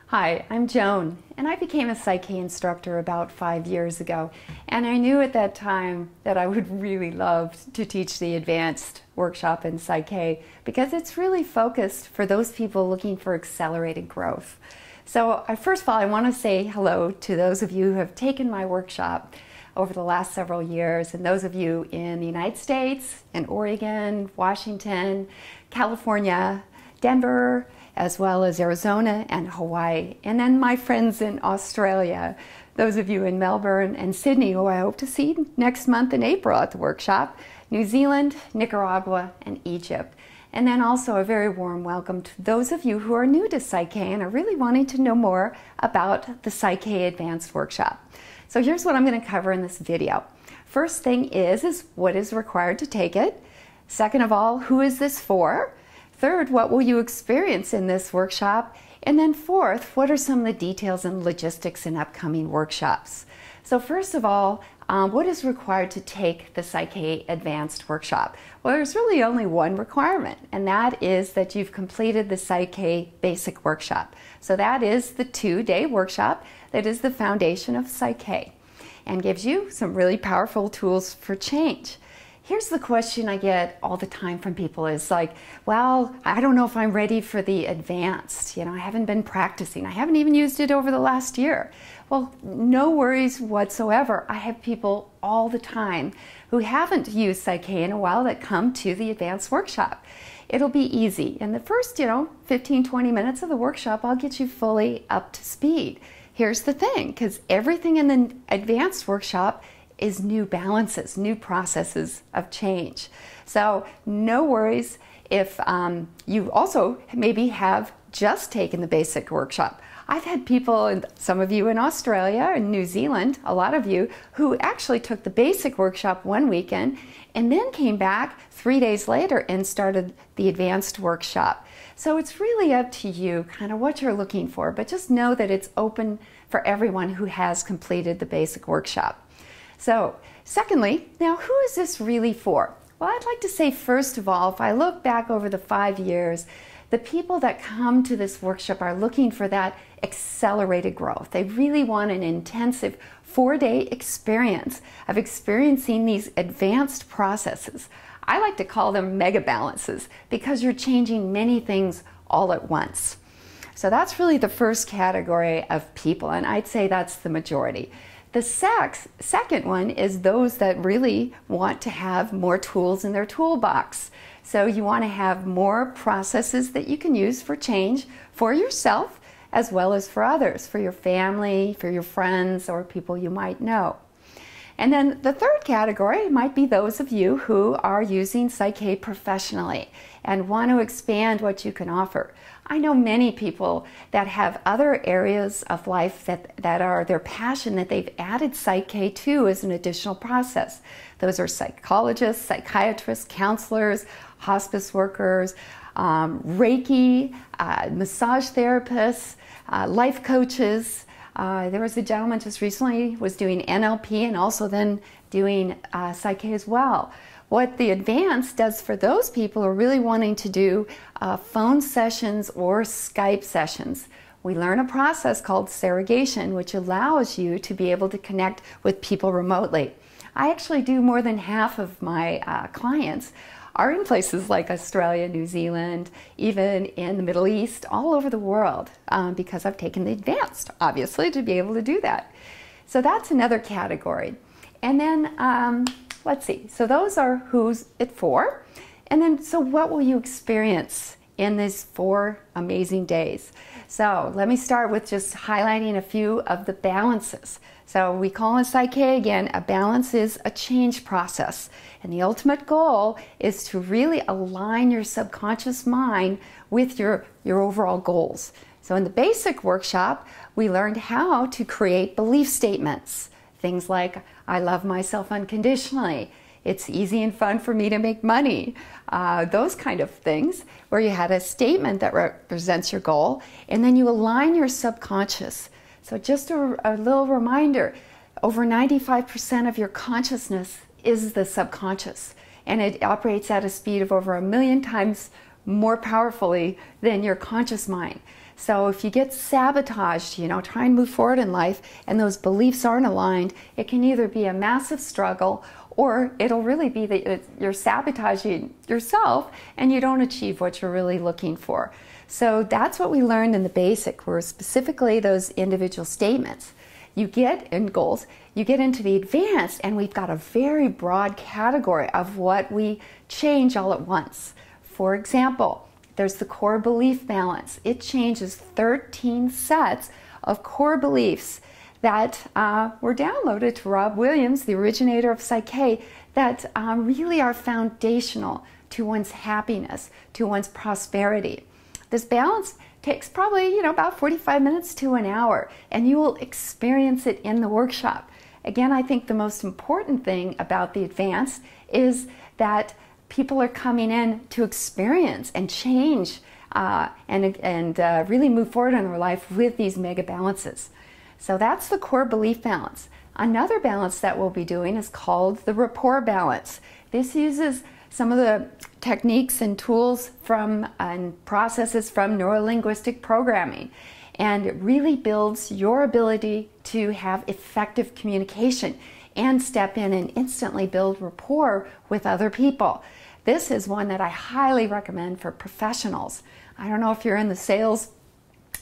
Hi, I'm Joan, and I became a PSYCH-K instructor about 5 years ago, and I knew at that time that I would really love to teach the advanced workshop in PSYCH-K because it's really focused for those people looking for accelerated growth. So first of all, I want to say hello to those of you who have taken my workshop over the last several years, and those of you in the United States, in Oregon, Washington, California, Denver, as well as Arizona and Hawaii. And then my friends in Australia, those of you in Melbourne and Sydney, who I hope to see next month in April at the workshop, New Zealand, Nicaragua, and Egypt. And then also a very warm welcome to those of you who are new to PSYCH-K and are really wanting to know more about the PSYCH-K Advanced Workshop. So here's what I'm going to cover in this video. First thing is what is required to take it. Second of all, who is this for? Third, what will you experience in this workshop? And then fourth, what are some of the details and logistics in upcoming workshops? So first of all, what is required to take the PSYCH-K Advanced Workshop? Well, there's really only one requirement, and that is that you've completed the PSYCH-K Basic Workshop. So that is the 2-day workshop that is the foundation of PSYCH-K and gives you some really powerful tools for change. Here's the question I get all the time from people is like, well, I don't know if I'm ready for the advanced. I haven't been practicing. I haven't even used it over the last year. Well, no worries whatsoever. I have people all the time who haven't used PSYCH-K in a while that come to the advanced workshop. It'll be easy. In the first, 15, 20 minutes of the workshop, I'll get you fully up to speed. Here's the thing, because everything in the advanced workshop is new balances, new processes of change. So no worries if you also maybe have just taken the basic workshop. I've had people, and some of you in Australia and New Zealand, a lot of you, who actually took the basic workshop one weekend and then came back 3 days later and started the advanced workshop. So it's really up to you kind of what you're looking for, but just know that it's open for everyone who has completed the basic workshop. So, secondly, now who is this really for? Well, I'd like to say first of all, if I look back over the 5 years, the people that come to this workshop are looking for that accelerated growth. They really want an intensive 4-day experience of experiencing these advanced processes. I like to call them mega balances because you're changing many things all at once. So that's really the first category of people, and I'd say that's the majority. The second one is those that really want to have more tools in their toolbox. So you want to have more processes that you can use for change for yourself as well as for others, for your family, for your friends, or people you might know. And then the third category might be those of you who are using PSYCH-K professionally and want to expand what you can offer. I know many people that have other areas of life that are their passion that they've added PSYCH-K to as an additional process. Those are psychologists, psychiatrists, counselors, hospice workers, Reiki, massage therapists, life coaches. There was a gentleman just recently was doing NLP and also then doing PSYCH-K as well. What the advanced does for those people who are really wanting to do phone sessions or Skype sessions, we learn a process called surrogation, which allows you to be able to connect with people remotely. I actually do more than half of my clients are in places like Australia, New Zealand, even in the Middle East, all over the world, because I've taken the advanced, obviously, to be able to do that. So that's another category. And then, let's see, so those are who's it for. And then, so what will you experience in these 4 amazing days? So let me start with just highlighting a few of the balances. So we call in PSYCH-K again, a balance is a change process. And the ultimate goal is to really align your subconscious mind with your overall goals. So in the basic workshop, we learned how to create belief statements. Things like, I love myself unconditionally. It's easy and fun for me to make money. Those kind of things where you had a statement that represents your goal and then you align your subconscious. So just a little reminder, over 95% of your consciousness is the subconscious, and it operates at a speed of over 1 million times more powerfully than your conscious mind. So if you get sabotaged, try and move forward in life, and those beliefs aren't aligned, it can either be a massive struggle, or it'll really be that you're sabotaging yourself and you don't achieve what you're really looking for. So that's what we learned in the basic, were specifically those individual statements. You get in goals, you get into the advanced, and we've got a very broad category of what we change all at once. For example, there's the core belief balance. It changes 13 sets of core beliefs that were downloaded to Rob Williams, the originator of PSYCH-K, that really are foundational to one's happiness, to one's prosperity. This balance takes probably, about 45 minutes to an hour, and you will experience it in the workshop. Again, I think the most important thing about the advanced is that people are coming in to experience and change and really move forward in their life with these mega balances. So that's the core belief balance. Another balance that we'll be doing is called the rapport balance. This uses some of the techniques and tools and processes from neurolinguistic programming, and it really builds your ability to have effective communication and step in and instantly build rapport with other people. This is one that I highly recommend for professionals. I don't know if you're in the sales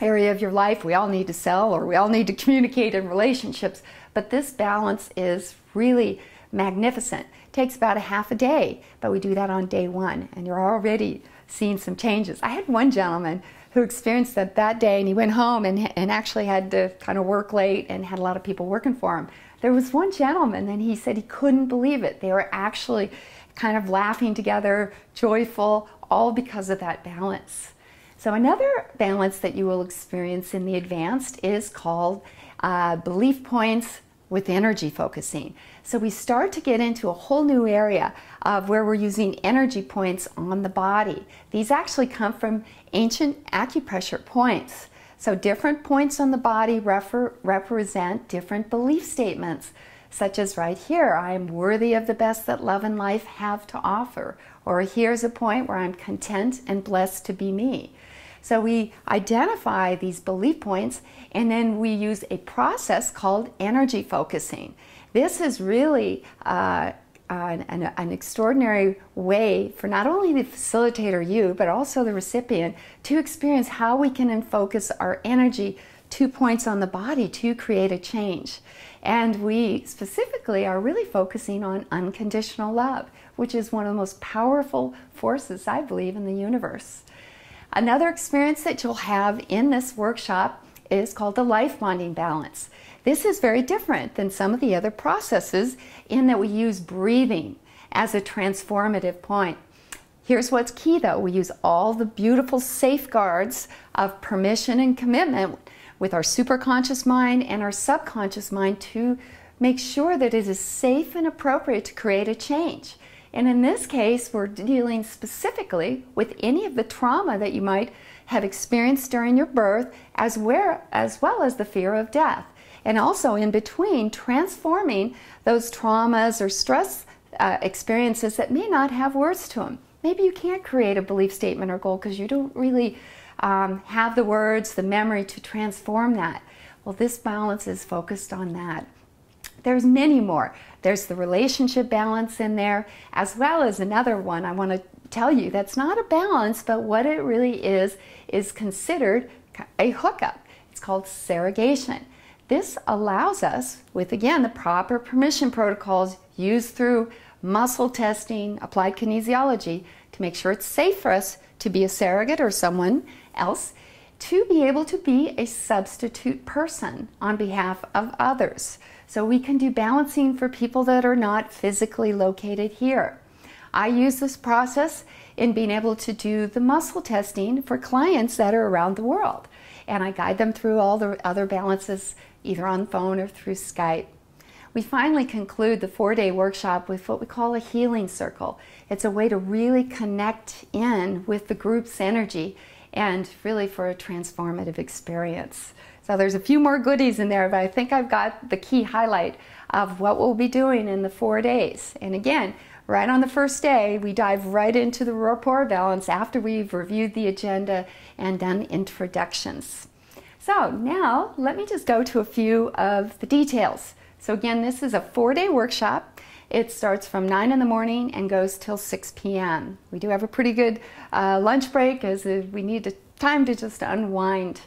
area of your life, we all need to sell, or we all need to communicate in relationships, but this balance is really magnificent. It takes about a half a day, but we do that on day one, and you're already seeing some changes. I had one gentleman who experienced that day, and he went home and actually had to kind of work late and had a lot of people working for him. There was one gentleman, and he said he couldn't believe it. They were actually kind of laughing together, joyful, all because of that balance. So another balance that you will experience in the advanced is called belief points with energy focusing. So we start to get into a whole new area of where we're using energy points on the body. These actually come from ancient acupressure points. So different points on the body represent different belief statements, such as right here, I am worthy of the best that love and life have to offer. Or here's a point where I'm content and blessed to be me. So we identify these belief points, and then we use a process called energy focusing. This is really an extraordinary way for not only the facilitator, you, but also the recipient, to experience how we can focus our energy 2 points on the body to create a change. And we specifically are really focusing on unconditional love, which is one of the most powerful forces, I believe, in the universe. Another experience that you'll have in this workshop is called the life bonding balance. This is very different than some of the other processes in that we use breathing as a transformative point. Here's what's key though, we use all the beautiful safeguards of permission and commitment with our superconscious mind and our subconscious mind to make sure that it is safe and appropriate to create a change. And in this case, we're dealing specifically with any of the trauma that you might have experienced during your birth, as well as the fear of death. And also in between, transforming those traumas or stress experiences that may not have words to them. Maybe you can't create a belief statement or goal because you don't really have the words, the memory to transform that. Well, this balance is focused on that. There's many more. There's the relationship balance in there, as well as another one I want to tell you that's not a balance, but what it really is considered a hookup. It's called surrogation. This allows us, with again the proper permission protocols used through muscle testing, applied kinesiology, to make sure it's safe for us to be a surrogate or someone else, to be able to be a substitute person on behalf of others. So we can do balancing for people that are not physically located here. I use this process in being able to do the muscle testing for clients that are around the world. And I guide them through all the other balances, either on phone or through Skype. We finally conclude the 4-day workshop with what we call a healing circle. It's a way to really connect in with the group's energy and really for a transformative experience. So there's a few more goodies in there, but I think I've got the key highlight of what we'll be doing in the 4 days. And again, Right on the first day, we dive right into the rapport balance after we've reviewed the agenda and done introductions. So now let me just go to a few of the details. So again, this is a 4-day workshop. It starts from 9 in the morning and goes till 6 p.m. We do have a pretty good lunch break as we need time to just unwind.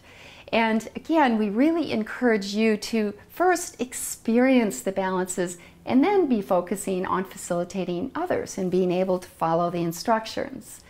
And again, we really encourage you to first experience the balances and then be focusing on facilitating others and being able to follow the instructions.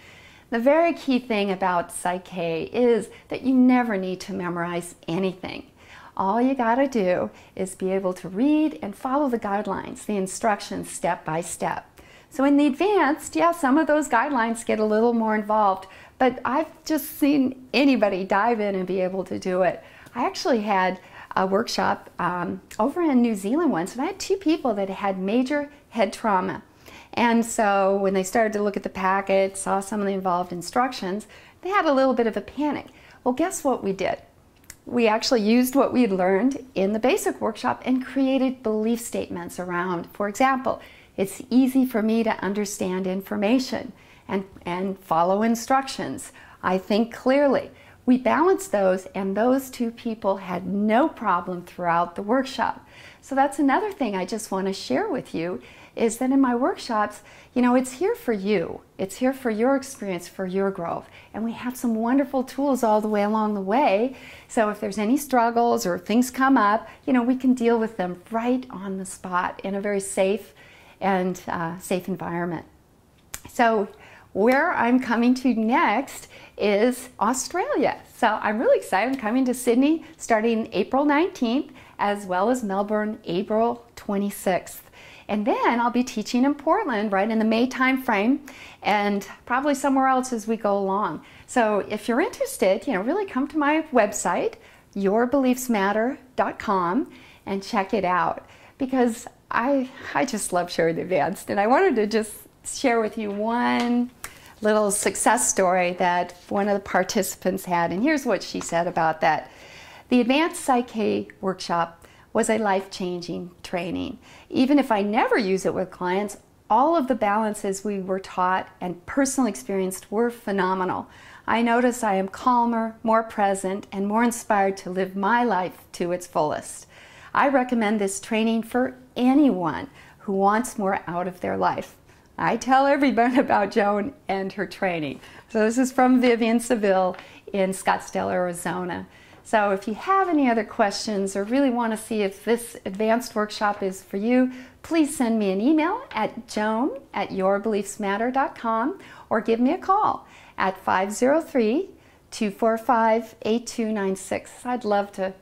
The very key thing about PSYCH-K is that you never need to memorize anything. All you gotta do is be able to read and follow the guidelines, the instructions step by step. So in the advanced, yeah, some of those guidelines get a little more involved, but I've just seen anybody dive in and be able to do it. I actually had a workshop over in New Zealand once, and I had 2 people that had major head trauma. And so when they started to look at the packet, saw some of the involved instructions, they had a little bit of a panic. Well, guess what we did? We actually used what we had learned in the basic workshop and created belief statements around. For example, it's easy for me to understand information and follow instructions. I think clearly. We balanced those, and those 2 people had no problem throughout the workshop. So that's another thing I just want to share with you, is that in my workshops, you know, it's here for you. It's here for your experience, for your growth. And we have some wonderful tools all the way along the way. So if there's any struggles or things come up, you know, we can deal with them right on the spot in a very safe and safe environment. So where I'm coming to next is Australia. So I'm really excited. I'm coming to Sydney starting April 19th, as well as Melbourne April 26th. And then I'll be teaching in Portland right in the May time frame, and probably somewhere else as we go along. So if you're interested, you know, really come to my website, yourbeliefsmatter.com, and check it out, because I just love sharing the advanced, and I wanted to just share with you one little success story that one of the participants had, and here's what she said about that. The Advanced PSYCH-K workshop was a life-changing training. Even if I never use it with clients, all of the balances we were taught and personally experienced were phenomenal. I notice I am calmer, more present, and more inspired to live my life to its fullest. I recommend this training for anyone who wants more out of their life. I tell everyone about Joan and her training. So this is from Vivian Seville in Scottsdale, Arizona. So if you have any other questions or really want to see if this advanced workshop is for you, please send me an email at joan@yourbeliefsmatter.com or give me a call at 503-245-8296. I'd love to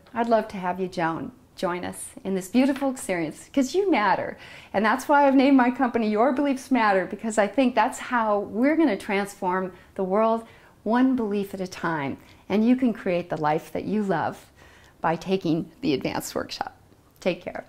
have you, Joan, join us in this beautiful experience, because you matter. And that's why I've named my company Your Beliefs Matter, because I think that's how we're going to transform the world one belief at a time. And you can create the life that you love by taking the advanced workshop. Take care.